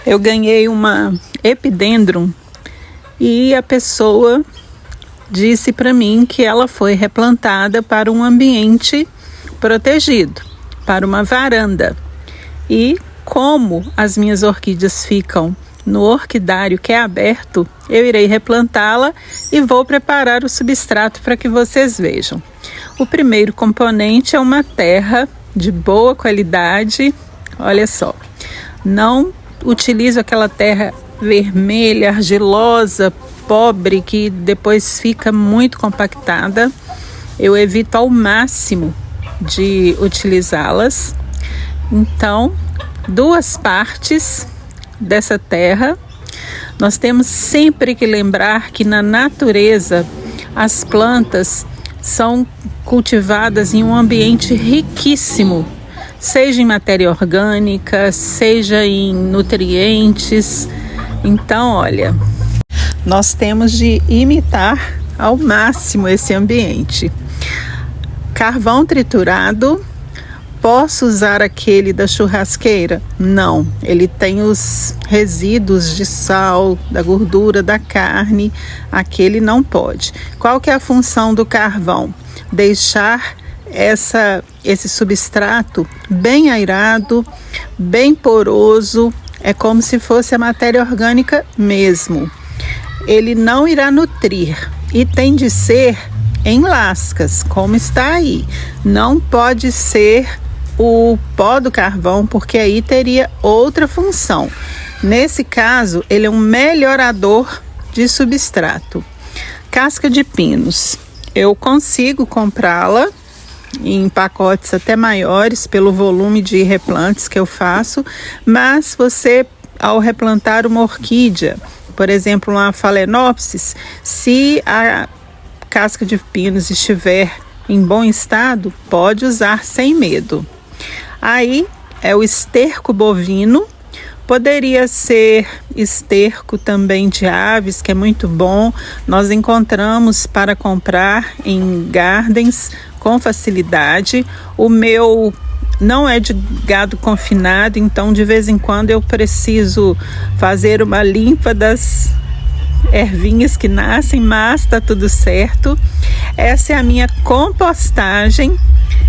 Eu ganhei uma epidendrum e a pessoa disse para mim que ela foi replantada para um ambiente protegido, para uma varanda. E como as minhas orquídeas ficam no orquidário que é aberto, eu irei replantá-la e vou preparar o substrato para que vocês vejam. O primeiro componente é uma terra de boa qualidade. Olha só, não utilizo aquela terra vermelha, argilosa, pobre, que depois fica muito compactada. Eu evito ao máximo de utilizá-las. Então, 2 partes dessa terra. Nós temos sempre que lembrar que na natureza as plantas são cultivadas em um ambiente riquíssimo, seja em matéria orgânica, seja em nutrientes. Então, olha, nós temos de imitar ao máximo esse ambiente. Carvão triturado. Posso usar aquele da churrasqueira? Não, ele tem os resíduos de sal, da gordura da carne, aquele não pode. Qual que é a função do carvão? Deixar esse substrato bem airado, bem poroso, é como se fosse a matéria orgânica mesmo. Ele não irá nutrir e tem de ser em lascas, como está aí. Não pode ser o pó do carvão, porque aí teria outra função. Nesse caso, ele é um melhorador de substrato. Casca de pinos. Eu consigo comprá-la em pacotes até maiores pelo volume de replantes que eu faço, mas você, ao replantar uma orquídea, por exemplo, uma Phalaenopsis, se a casca de pinos estiver em bom estado, pode usar sem medo. Aí é o esterco bovino, poderia ser esterco também de aves, que é muito bom. Nós encontramos para comprar em gardens com facilidade. O meu não é de gado confinado, então de vez em quando eu preciso fazer uma limpa das ervinhas que nascem, mas está tudo certo. Essa é a minha compostagem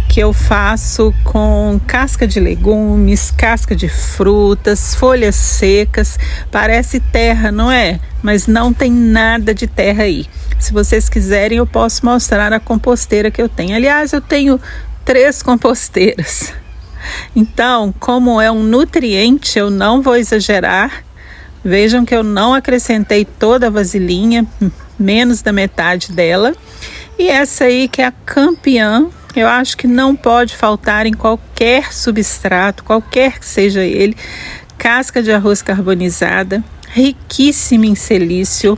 que eu faço com casca de legumes, casca de frutas, folhas secas. Parece terra, não é? Mas não tem nada de terra aí. Se vocês quiserem, eu posso mostrar a composteira que eu tenho. Aliás, eu tenho 3 composteiras. Então, como é um nutriente, eu não vou exagerar. Vejam que eu não acrescentei toda a vasilhinha, menos da metade dela. E essa aí que é a campeã, eu acho que não pode faltar em qualquer substrato, qualquer que seja ele. Casca de arroz carbonizada, riquíssima em silício.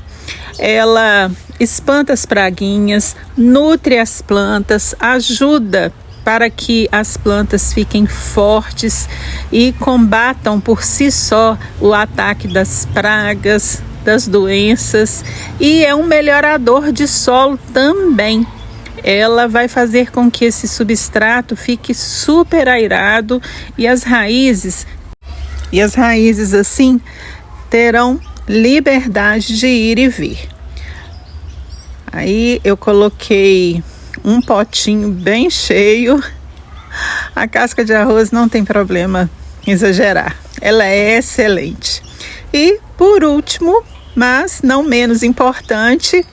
Ela espanta as praguinhas, nutre as plantas, ajuda para que as plantas fiquem fortes e combatam por si só o ataque das pragas, das doenças, e é um melhorador de solo também. Ela vai fazer com que esse substrato fique super airado e as raízes assim terão liberdade de ir e vir. Aí eu coloquei um potinho bem cheio. A casca de arroz não tem problema em exagerar, ela é excelente. E por último, mas não menos importante,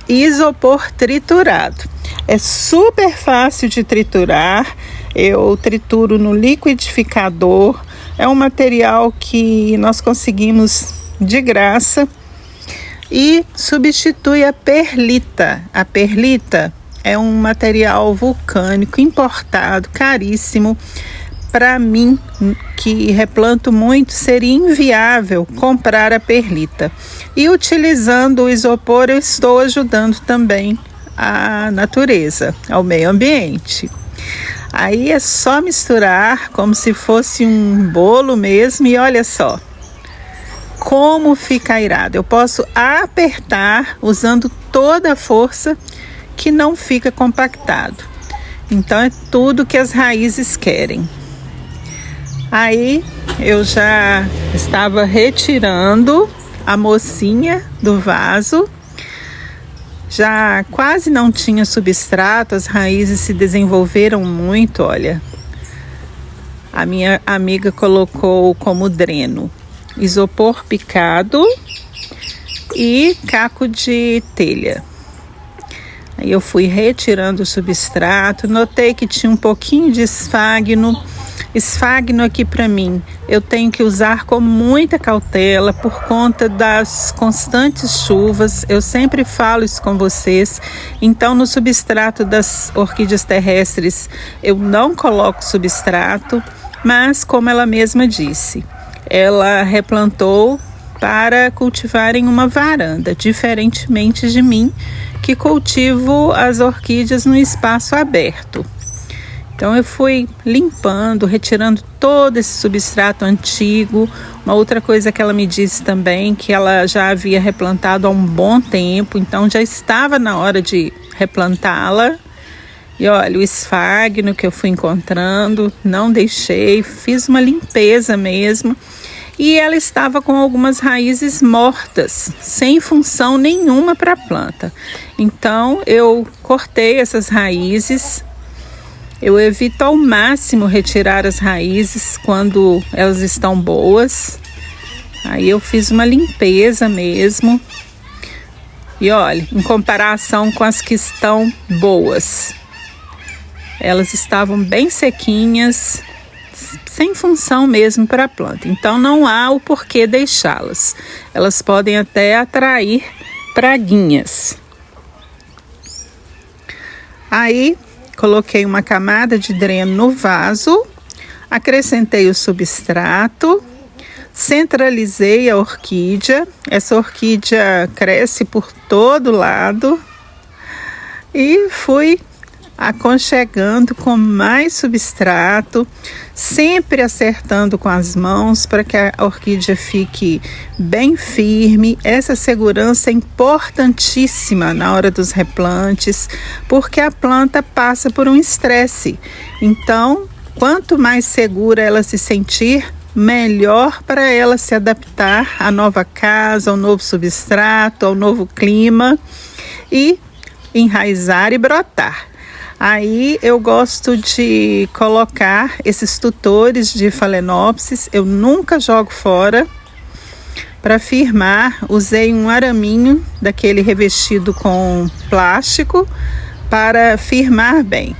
isopor triturado. É super fácil de triturar, eu trituro no liquidificador, é um material que nós conseguimos de graça e substitui a perlita. A perlita é um material vulcânico importado, caríssimo. Para mim, que replanto muito, seria inviável comprar a perlita. E utilizando o isopor, eu estou ajudando também a natureza, ao meio ambiente. Aí é só misturar como se fosse um bolo mesmo e olha só como fica airado. Eu posso apertar usando toda a força que não fica compactado. Então é tudo que as raízes querem. Aí eu já estava retirando a mocinha do vaso, já quase não tinha substrato, as raízes se desenvolveram muito, olha. A minha amiga colocou como dreno isopor picado e caco de telha. Aí eu fui retirando o substrato, notei que tinha um pouquinho de esfagno. Esfagno aqui para mim, eu tenho que usar com muita cautela por conta das constantes chuvas. Eu sempre falo isso com vocês. Então, no substrato das orquídeas terrestres, eu não coloco substrato, mas como ela mesma disse, ela replantou para cultivar em uma varanda, diferentemente de mim, que cultivo as orquídeas no espaço aberto. Então eu fui limpando, retirando todo esse substrato antigo. Uma outra coisa que ela me disse também, que ela já havia replantado há um bom tempo, então já estava na hora de replantá-la. E olha, o esfagno que eu fui encontrando, não deixei, fiz uma limpeza mesmo. E ela estava com algumas raízes mortas, sem função nenhuma para a planta. Então eu cortei essas raízes. Eu evito ao máximo retirar as raízes quando elas estão boas. Aí eu fiz uma limpeza mesmo. E olha, em comparação com as que estão boas, elas estavam bem sequinhas, sem função mesmo para a planta. Então não há o porquê deixá-las. Elas podem até atrair praguinhas. Aí coloquei uma camada de dreno no vaso, acrescentei o substrato, centralizei a orquídea. Essa orquídea cresce por todo lado e fui aconchegando com mais substrato, sempre acertando com as mãos para que a orquídea fique bem firme. Essa segurança é importantíssima na hora dos replantes, porque a planta passa por um estresse. Então, quanto mais segura ela se sentir, melhor para ela se adaptar à nova casa, ao novo substrato, ao novo clima e enraizar e brotar. Aí eu gosto de colocar esses tutores de Phalaenopsis, eu nunca jogo fora. Para firmar, usei um araminho daquele revestido com plástico para firmar bem.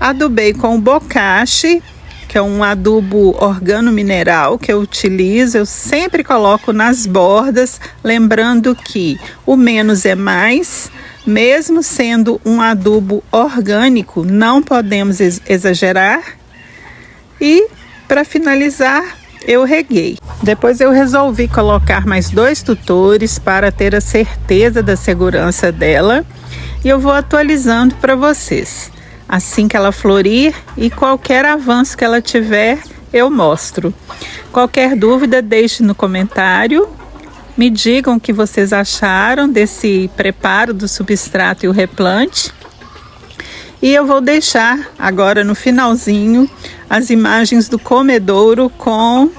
Adubei com bocache, que é um adubo organomineral que eu utilizo. Eu sempre coloco nas bordas, lembrando que o menos é mais. Mesmo sendo um adubo orgânico, não podemos exagerar. E, para finalizar, eu reguei. Depois eu resolvi colocar mais 2 tutores para ter a certeza da segurança dela. E eu vou atualizando para vocês. Assim que ela florir e qualquer avanço que ela tiver, eu mostro. Qualquer dúvida, deixe no comentário. Me digam o que vocês acharam desse preparo do substrato e o replante. E eu vou deixar agora no finalzinho as imagens do comedouro com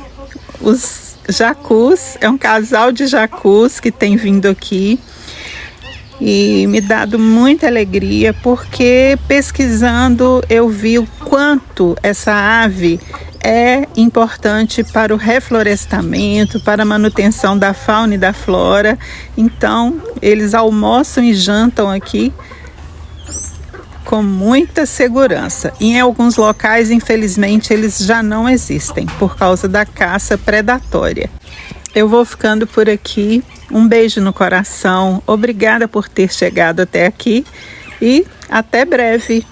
os jacus. É um casal de jacus que tem vindo aqui e me dado muita alegria, porque pesquisando eu vi o quanto essa ave é importante para o reflorestamento, para a manutenção da fauna e da flora. Então, eles almoçam e jantam aqui com muita segurança. Em alguns locais, infelizmente, eles já não existem por causa da caça predatória. Eu vou ficando por aqui. Um beijo no coração. Obrigada por ter chegado até aqui e até breve.